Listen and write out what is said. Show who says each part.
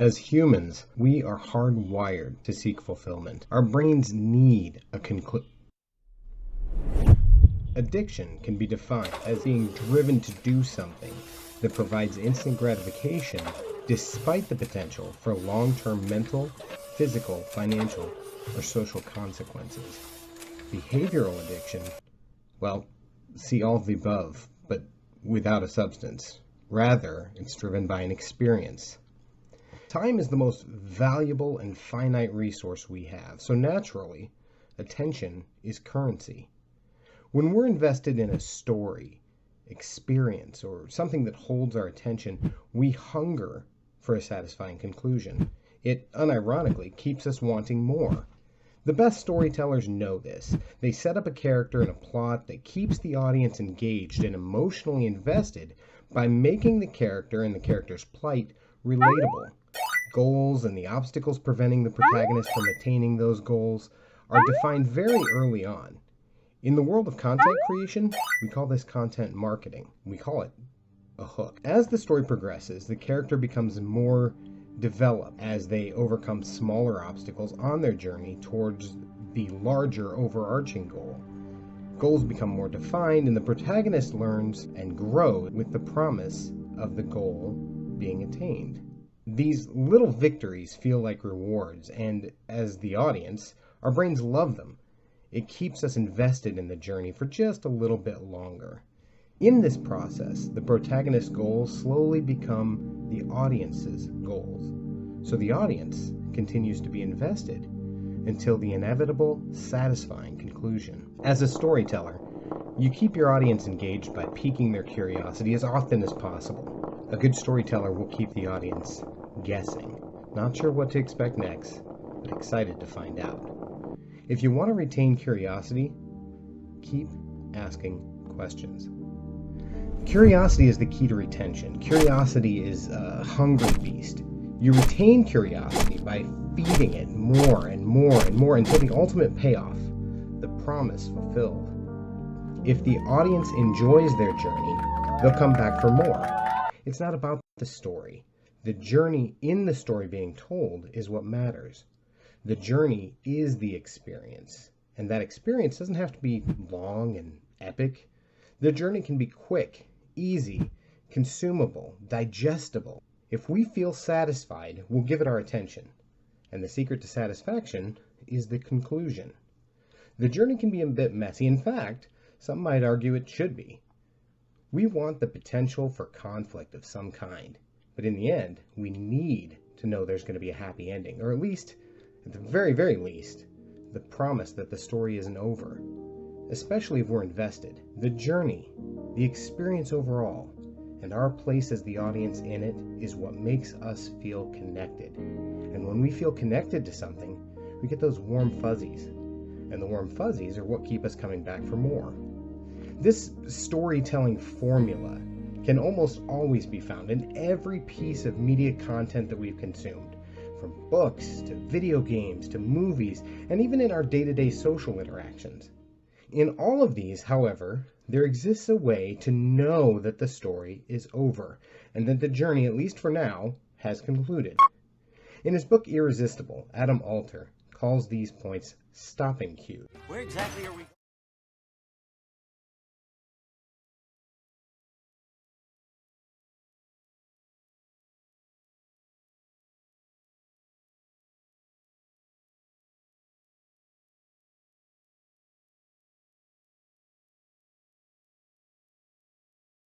Speaker 1: As humans, we are hardwired to seek fulfillment. Our brains need a conclusion. Addiction can be defined as being driven to do something that provides instant gratification despite the potential for long-term mental, physical, financial, or social consequences. Behavioral addiction, well, see all of the above, but without a substance. Rather, it's driven by an experience. Time is the most valuable and finite resource we have, so naturally, attention is currency. When we're invested in a story, experience, or something that holds our attention, we hunger for a satisfying conclusion. It, unironically, keeps us wanting more. The best storytellers know this. They set up a character and a plot that keeps the audience engaged and emotionally invested by making the character and the character's plight relatable. Goals and the obstacles preventing the protagonist from attaining those goals are defined very early on. In the world of content creation, we call this content marketing. We call it a hook. As the story progresses, the character becomes more developed as they overcome smaller obstacles on their journey towards the larger overarching goal. Goals become more defined, and the protagonist learns and grows with the promise of the goal being attained. These little victories feel like rewards, and as the audience, our brains love them. It keeps us invested in the journey for just a little bit longer. In this process, the protagonist's goals slowly become the audience's goals. So the audience continues to be invested until the inevitable, satisfying conclusion. As a storyteller, you keep your audience engaged by piquing their curiosity as often as possible. A good storyteller will keep the audience guessing, not sure what to expect next, but excited to find out. If you want to retain curiosity, keep asking questions. Curiosity is the key to retention. Curiosity is a hungry beast. You retain curiosity by feeding it more and more and more until the ultimate payoff, the promise fulfilled. If the audience enjoys their journey, they'll come back for more. It's not about the story. The journey in the story being told is what matters. The journey is the experience, and that experience doesn't have to be long and epic. The journey can be quick, easy, consumable, digestible. If we feel satisfied, we'll give it our attention. And the secret to satisfaction is the conclusion. The journey can be a bit messy. In fact, some might argue it should be. We want the potential for conflict of some kind. But in the end, we need to know there's going to be a happy ending, or at least, at the very, very least, the promise that the story isn't over. Especially if we're invested. The journey, the experience overall, and our place as the audience in it is what makes us feel connected. And when we feel connected to something, we get those warm fuzzies. And the warm fuzzies are what keep us coming back for more. This storytelling formula can almost always be found in every piece of media content that we've consumed, from books to video games to movies, and even in our day-to-day social interactions. In all of these, however, there exists a way to know that the story is over, and that the journey, at least for now, has concluded. In his book Irresistible, Adam Alter calls these points stopping cues.
Speaker 2: Where exactly are we?